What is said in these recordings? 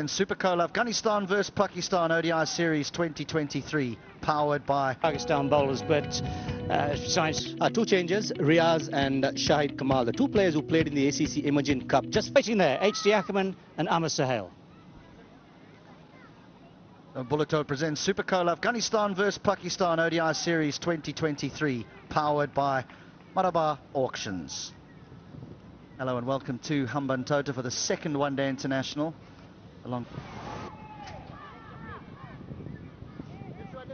In Super Cola, Afghanistan versus Pakistan ODI Series 2023, powered by Pakistan bowlers, but science. Two changes, Riaz and Shahid Kamal, the two players who played in the ACC Imagine Cup. Just fighting there, H.D. Ackerman and Amar Sahel. Hambantota presents Super Cola, Afghanistan versus Pakistan ODI Series 2023, powered by Maraba Auctions. Hello and welcome to Hambantota for the second one-day international.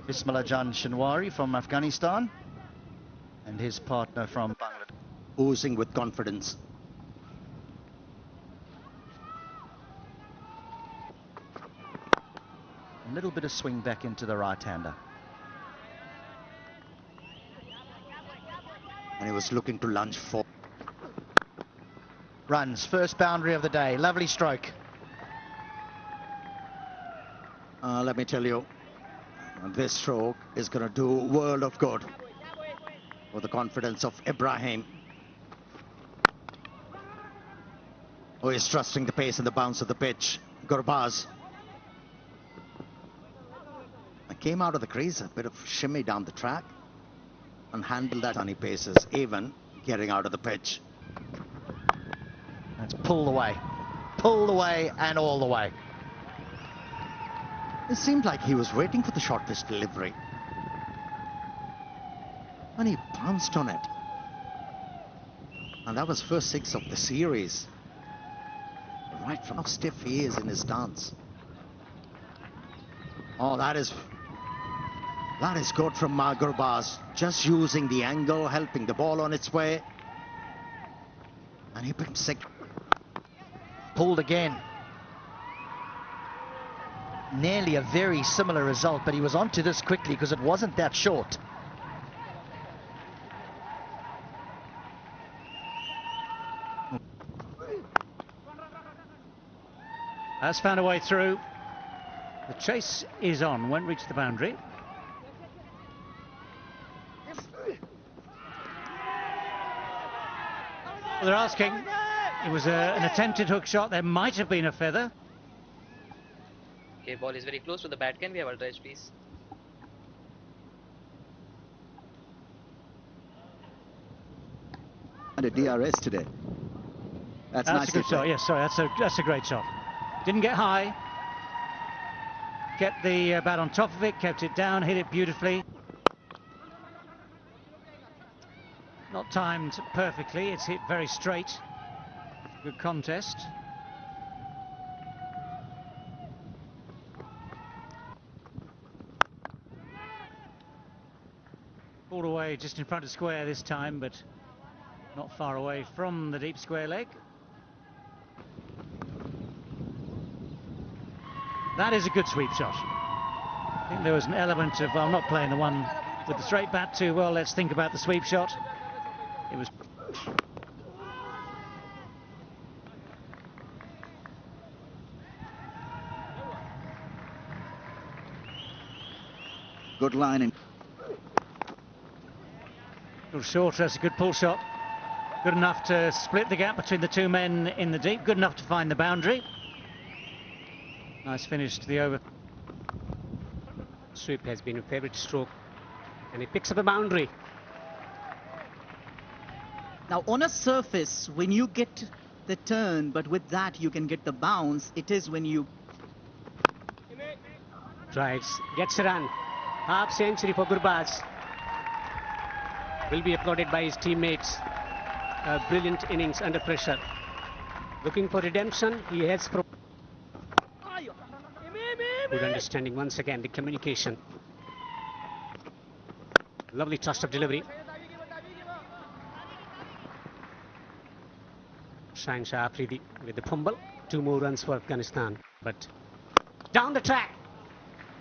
Bismillahjan Shinwari from Afghanistan and his partner from Bangladesh. Oozing with confidence. A little bit of swing back into the right-hander. And he was looking to lunge for. Runs, first boundary of the day, lovely stroke. Let me tell you, this stroke is going to do world of good for the confidence of Ibrahim, who is trusting the pace and the bounce of the pitch. Gurbaz came out of the crease, a bit of shimmy down the track, and handled that on paces, even getting out of the pitch. That's pulled away and all the way. It seemed like he was waiting for the short pitch delivery, and he bounced on it. And that was first six of the series. Right from how stiff he is in his stance. Oh, that is good from Gurbaz. Just using the angle, helping the ball on its way. And he picked sick. Pulled again. Nearly a very similar result, but he was onto this quickly because it wasn't that short. Has found a way through. The chase is on, won't reach the boundary. Well, they're asking. It was an attempted hook shot. There might have been a feather. Okay, ball is very close to the bat. Can we have ultra edge, please? And a DRS today. That's a good shot. Yes, sorry, that's a great shot. Didn't get high. Kept the bat on top of it, kept it down, hit it beautifully. Not timed perfectly. It's hit very straight. Good contest. Pulled away just in front of square this time, but not far away from the deep square leg. That is a good sweep shot. I think there was an element of, well, I'm not playing the one with the straight bat too well. Let's think about the sweep shot. It was. Good lining. A little shorter, that's a good pull shot. Good enough to split the gap between the two men in the deep. Good enough to find the boundary. Nice finish to the over. Sweep has been a favourite stroke, and he picks up a boundary. Now on a surface, when you get the turn, but with that you can get the bounce, it is when you... Tries, gets a run. Half century for Gurbaz. Will be applauded by his teammates. A brilliant innings under pressure. Looking for redemption, he has... Good understanding once again, the communication. Lovely thrust of delivery. Shine Shah Afridi with the fumble. 2 more runs for Afghanistan. But down the track.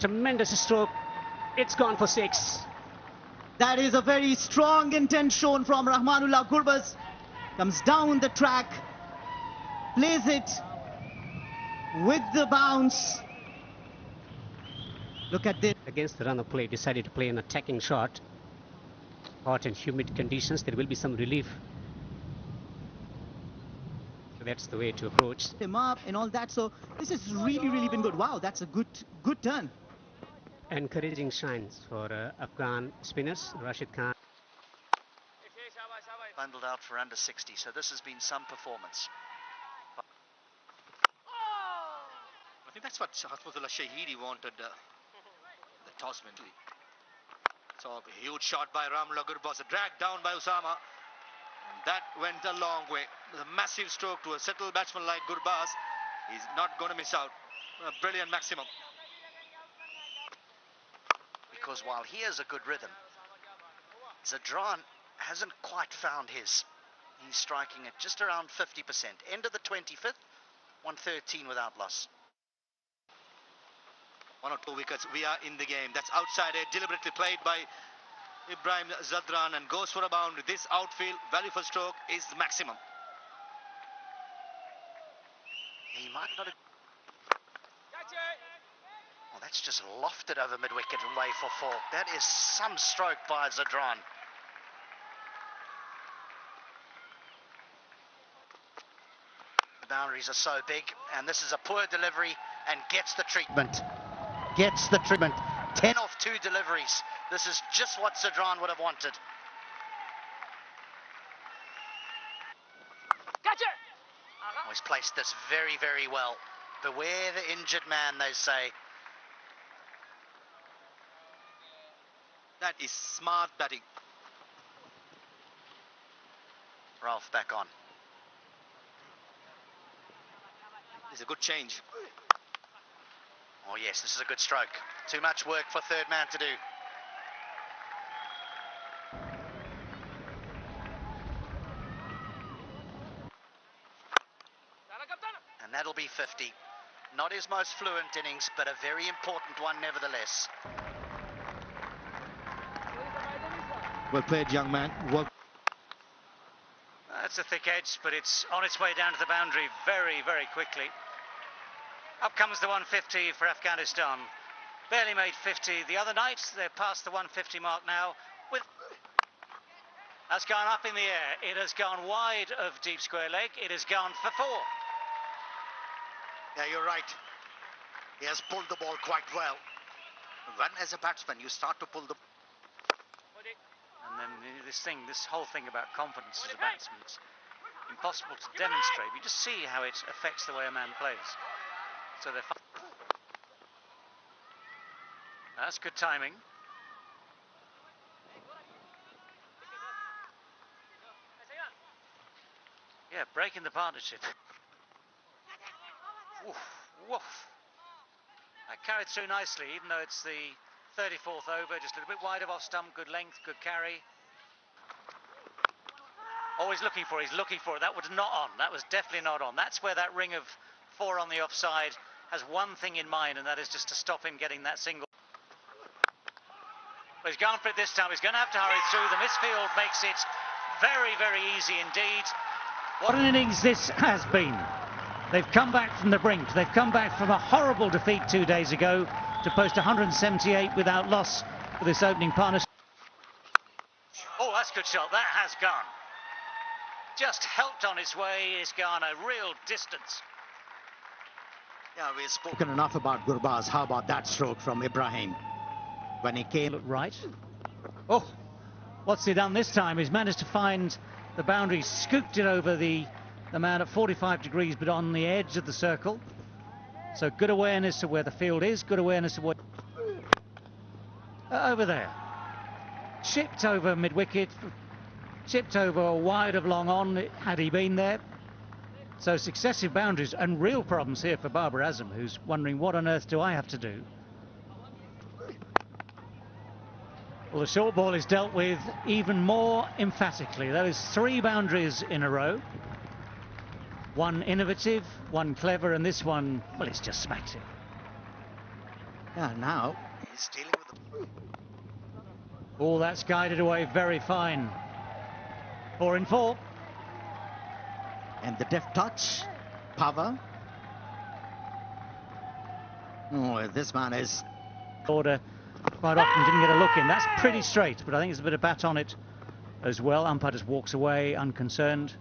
Tremendous stroke. It's gone for 6. That is a very strong intent shown from Rahmanullah Gurbaz. Comes down the track. Plays it with the bounce. Look at this. Against the run of play, decided to play an attacking shot. Hot and humid conditions, there will be some relief That's the way to approach. Him up and all that. So this has really been good. Wow, that's a good turn. Encouraging signs for Afghan spinners. Rashid Khan. Bundled out for under 60, so this has been some performance. I think that's what Hambantota Shahidi wanted, the tossman. So a huge shot by Rahmanullah Gurbaz, a drag down by Usama. And that went a long way. A massive stroke to a settled batsman like Gurbaz. He's not going to miss out. A brilliant maximum. Because while he has a good rhythm, Zadran hasn't quite found his. He's striking at just around 50%. End of the 25th, 113 without loss. 1 or 2 wickets, we are in the game. That's outside edge, deliberately played by Ibrahim Zadran and goes for a boundary. This outfield value for stroke is the maximum. He might not have... Oh, that's just lofted over mid-wicket and way for 4. That is some stroke by Zadran. The boundaries are so big, and this is a poor delivery and gets the treatment. Gets the treatment. 10 off 2 deliveries. This is just what Zadran would have wanted. Oh, he's placed this very well. Beware the injured man, they say. That is smart batting. Ralph back on. It's a good change. Oh yes, this is a good stroke. Too much work for third man to do. And that'll be 50. Not his most fluent innings, but a very important one nevertheless. Well played, young man. Well. That's a thick edge, but it's on its way down to the boundary very quickly. Up comes the 150 for Afghanistan. Barely made 50 the other night. They're past the 150 mark now. That's gone up in the air. It has gone wide of deep square leg. It has gone for 4. Yeah, you're right. He has pulled the ball quite well. When as a batsman you start to pull the... And then this whole thing about confidence as a batsman, it's impossible to demonstrate. You just see how it affects the way a man plays. So they're... That's good timing. Yeah, breaking the partnership. Woof, woof. That carried through nicely, even though it's the 34th over, just a little bit wide of off stump, good length, good carry. Oh, he's looking for it. That was not on. That was definitely not on. That's where that ring of 4 on the offside has one thing in mind, and that is just to stop him getting that single. But he's gone for it this time. He's going to have to hurry through. The misfield makes it very easy indeed. What an innings this has been. They've come back from the brink. They've come back from a horrible defeat 2 days ago to post 178 without loss for this opening partnership. Oh, that's a good shot. That has gone. Just helped on its way. It's gone a real distance. Yeah, we've spoken enough about Gurbaz. How about that stroke from Ibrahim? When he came... Look right. Oh, what's he done this time? He's managed to find the boundary, scooped it over the man at 45 degrees, but on the edge of the circle. So good awareness of where the field is, good awareness of what... over there. Chipped over mid-wicket, chipped over wide of long on, had he been there. So successive boundaries and real problems here for Babar Azam, who's wondering what on earth do I have to do. Well, the short ball is dealt with even more emphatically. Those 3 boundaries in a row. One innovative, one clever, and this one, well, it's just smacked him. Yeah, now... He's dealing with the... Oh, that's guided away very fine. 4 in 4. And the deft touch, power. Oh, this man is... Order quite often didn't get a look in. That's pretty straight, but I think there's a bit of bat on it as well. Umpire just walks away, unconcerned.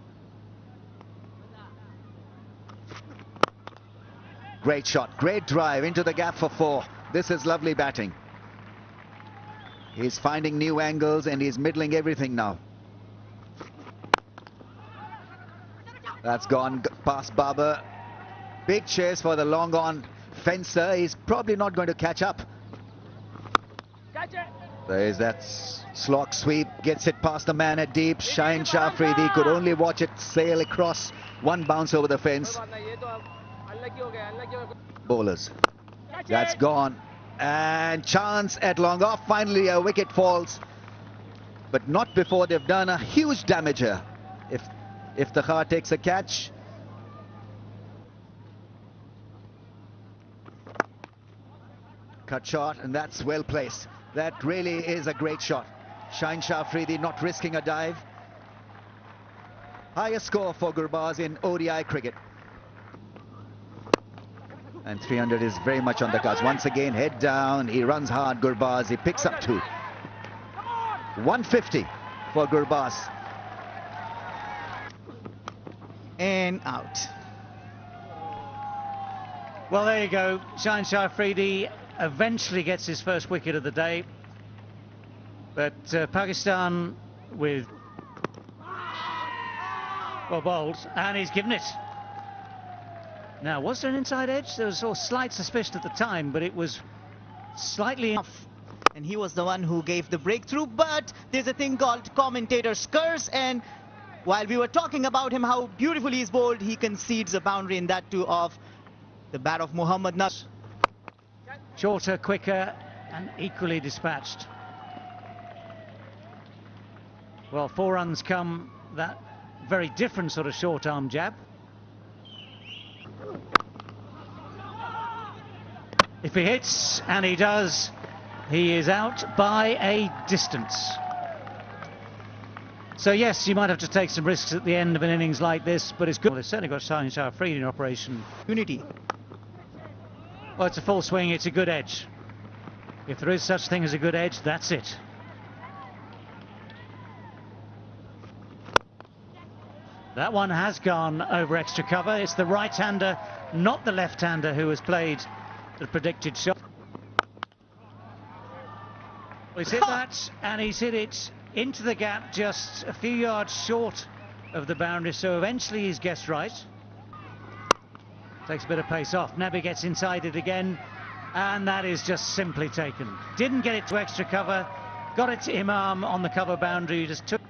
Great shot, great drive into the gap for 4. This is lovely batting. He's finding new angles and he's middling everything now. That's gone past Babar. Big chase for the long on fencer. He's probably not going to catch up. There's that slog sweep, gets it past the man at deep. Shaheen Shah Afridi could only watch it sail across. One bounce over the fence. Bowlers. That's gone. And chance at long off. Finally a wicket falls. But not before they've done a huge damage here. If the Khar takes a catch. Cut shot, and that's well placed. That really is a great shot. Shaheen Shah Afridi not risking a dive. Highest score for Gurbaz in ODI cricket. And 300 is very much on the cards. Once again, head down. He runs hard, Gurbaz. He picks up 2. 150 for Gurbaz. And out. Well, there you go. Shaheen Shah Afridi eventually gets his first wicket of the day. But Pakistan with... well bowled, and he's given it. Now, was there an inside edge? There was a slight suspicion at the time, but it was slightly off. And he was the one who gave the breakthrough, but there's a thing called commentator's curse, and while we were talking about him, how beautifully he's bowled, he concedes a boundary, in that too of the bat of Mohammad Nas. Shorter, quicker, and equally dispatched. Well, 4 runs come that very different sort of short arm jab. If he hits, and he does, he is out by a distance. So yes, you might have to take some risks at the end of an innings like this, but it's good. Well, they've certainly got Shaheen Shah Afridi in operation. Unity. Well, it's a full swing, it's a good edge. If there is such thing as a good edge, that's it. That one has gone over extra cover. It's the right-hander, not the left-hander, who has played the predicted shot. Well, he's hit that, and he's hit it into the gap just a few yards short of the boundary, so eventually he's guessed right. Takes a bit of pace off. Nabi gets inside it again, and that is just simply taken. Didn't get it to extra cover, got it to Imam on the cover boundary, just took...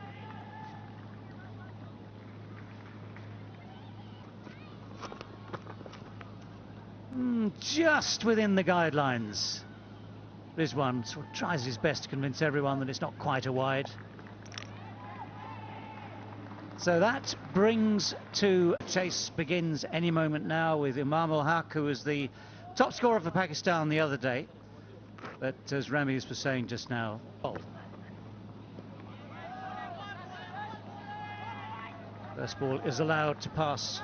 just within the guidelines. Rizwan sort of tries his best to convince everyone that it's not quite a wide. So that brings to... chase begins any moment now with Imam ul Haq, who was the top scorer for Pakistan the other day. But as Rameez was saying just now... oh. First ball is allowed to pass.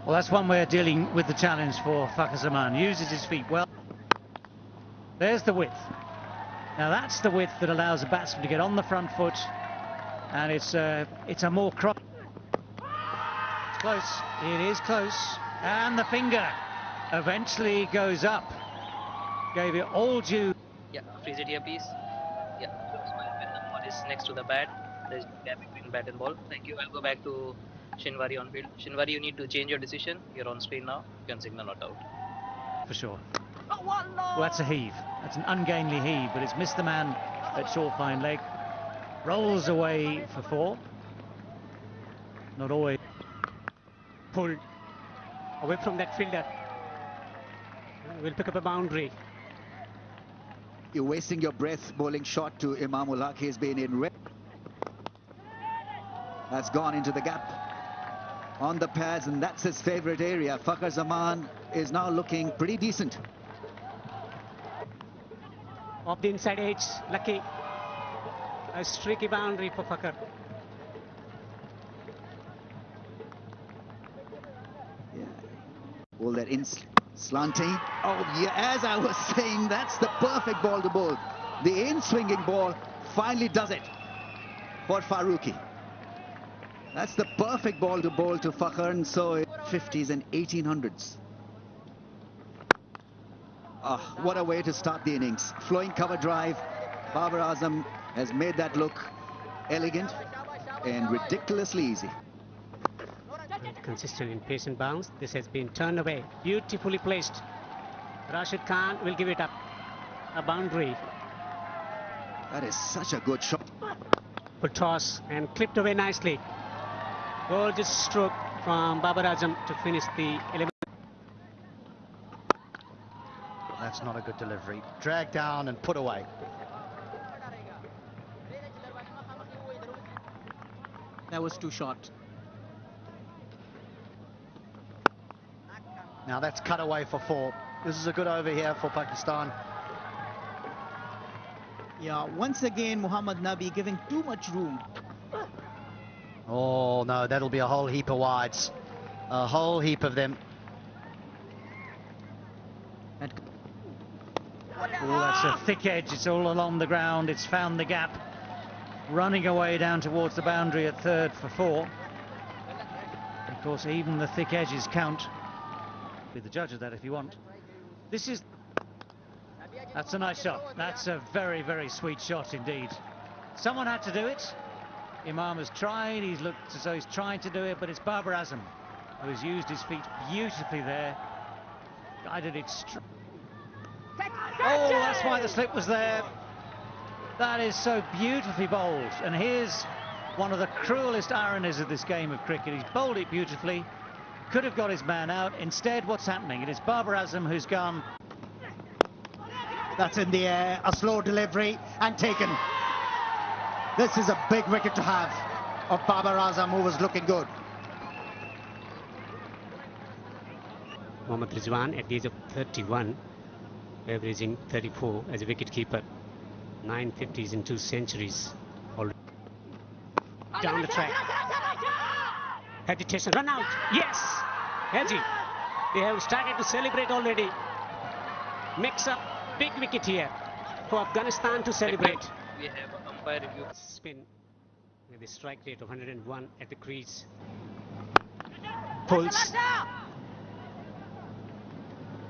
Well, that's one way of dealing with the challenge for Fakhar Zaman. Uses his feet well. There's the width. Now that's the width that allows a batsman to get on the front foot, and it's a more cross. It's close. It is close, and the finger eventually goes up. Gave it all due. Yeah, freeze it here, please. Yeah, when the ball is next to the bat, there's a gap between bat and ball. Thank you. I'll go back to Shinwari on field. Shinwari, you need to change your decision. You're on screen now. You can signal not out. For sure. Well, that's a heave. That's an ungainly heave, but it's missed the man at short fine leg. Rolls away for 4. Not always. Pulled away from that fielder. Will pick up a boundary. You're wasting your breath bowling shot to Imam ul Haq. He's been in red. That's gone into the gap on the pads, and that's his favorite area. Fakhar Zaman is now looking pretty decent. Off the inside edge, lucky. A streaky boundary for Fakhar. Yeah. All that in slanting. Oh yeah, as I was saying, that's the perfect ball to bowl. The in-swinging ball finally does it for Farooqi. That's the perfect ball to bowl to Fakhar, and so 1950s and 1800s. What a way to start the innings. Flowing cover drive. Babar Azam has made that look elegant and ridiculously easy. Consistent in pace and bounce. This has been turned away. Beautifully placed. Rashid Khan will give it up. A boundary. That is such a good shot. Full toss and clipped away nicely. Gorgeous stroke from Babar Azam to finish the 11. That's not a good delivery. Dragged down and put away. That was too short. Now that's cut away for 4. This is a good over here for Pakistan. Yeah, once again, Mohammad Nabi giving too much room. Oh, no, that'll be a whole heap of wides. A whole heap of them. Oh, that's a thick edge. It's all along the ground. It's found the gap. Running away down towards the boundary at third for 4. Of course, even the thick edges count. Be the judge of that if you want. That's a nice shot. That's a very, very sweet shot indeed. Someone had to do it. Imam has tried. He's looked as though he's trying to do it, but it's Babar Azam who has used his feet beautifully there. Guided it straight. Oh, that's why the slip was there. That is so beautifully bowled. And here's one of the cruelest ironies of this game of cricket. He's bowled it beautifully. Could have got his man out. Instead, what's happening? It is Babar Azam who's gone. That's in the air, a slow delivery and taken. This is a big wicket to have of Babar Azam, who was looking good. Mohammad Rizwan at the age of 31, averaging 34 as a wicket-keeper. 9 50s and 2 centuries already. Down the track. Hesitation, run out. Yes! Haji. They have started to celebrate already. Makes up big wicket here for Afghanistan to celebrate. We have umpire review. Spin with a strike rate of 101 at the crease. Pulls.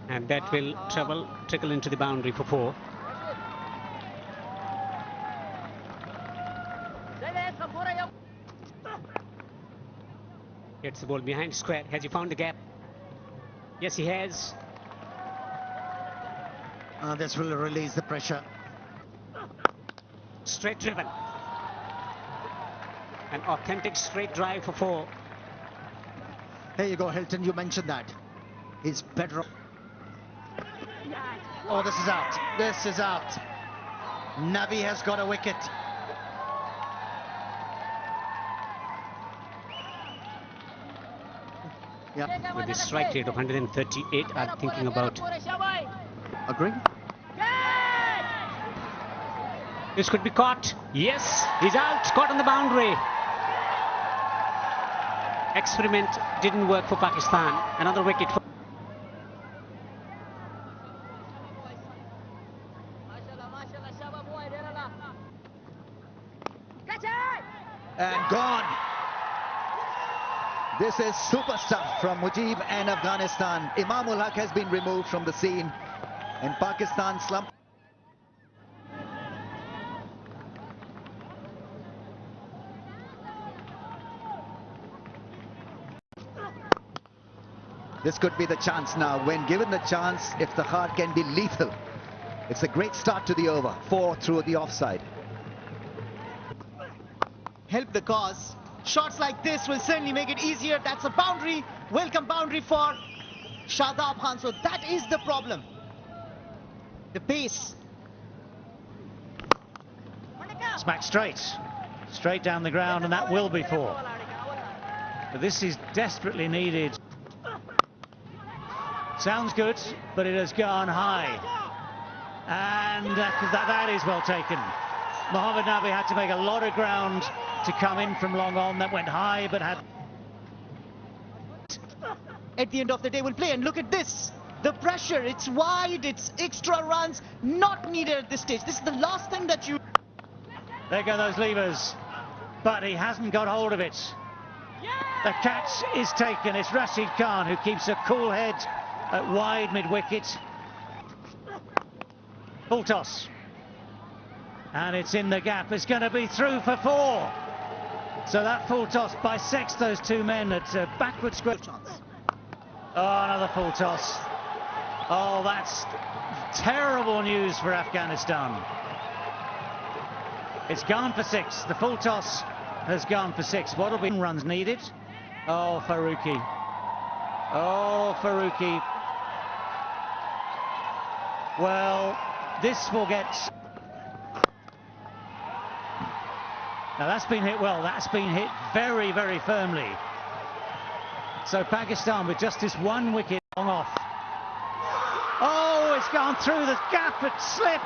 And that will trickle into the boundary for 4. Gets the ball behind square. Has he found the gap? Yes, he has. This will release the pressure. Straight driven. An authentic straight drive for 4. There you go, Hilton, you mentioned that. He's better. Oh, this is out. This is out. Nabi has got a wicket. Yeah. With the strike rate of 138, I'm thinking about. Agree? This could be caught. Yes, he's out. Caught on the boundary. Experiment didn't work for Pakistan. Another wicket for. And gone. This is super stuff from Mujib and Afghanistan. Imamul Haq has been removed from the scene, and Pakistan slump. This could be the chance now. When given the chance, if the heart can be lethal. It's a great start to the over. 4 through the offside. Help the cause. Shots like this will certainly make it easier. That's a boundary. Welcome boundary for Shadab Khan. So that is the problem. The pace. Smack straight. Straight down the ground, and that will be 4. But this is desperately needed. Sounds good, but it has gone high. And that is well taken. Mohammad Nabi had to make a lot of ground to come in from long on. That went high, but had... At the end of the day, we'll play. And look at this. The pressure. It's wide. It's extra runs. Not needed at this stage. This is the last thing that you... There go those levers. But he hasn't got hold of it. The catch is taken. It's Rashid Khan who keeps a cool head at wide mid-wicket. Full toss. And it's in the gap. It's going to be through for 4. So that full toss bisects those two men at backward square. Oh, another full toss. Oh, that's terrible news for Afghanistan. It's gone for 6. The full toss has gone for 6. What'll be runs needed? Oh, Faruqi. Oh, Faruqi. Well, this will get... Now that's been hit well. That's been hit very, very firmly. So Pakistan with just this one wicket long off. Oh, it's gone through the gap at slip.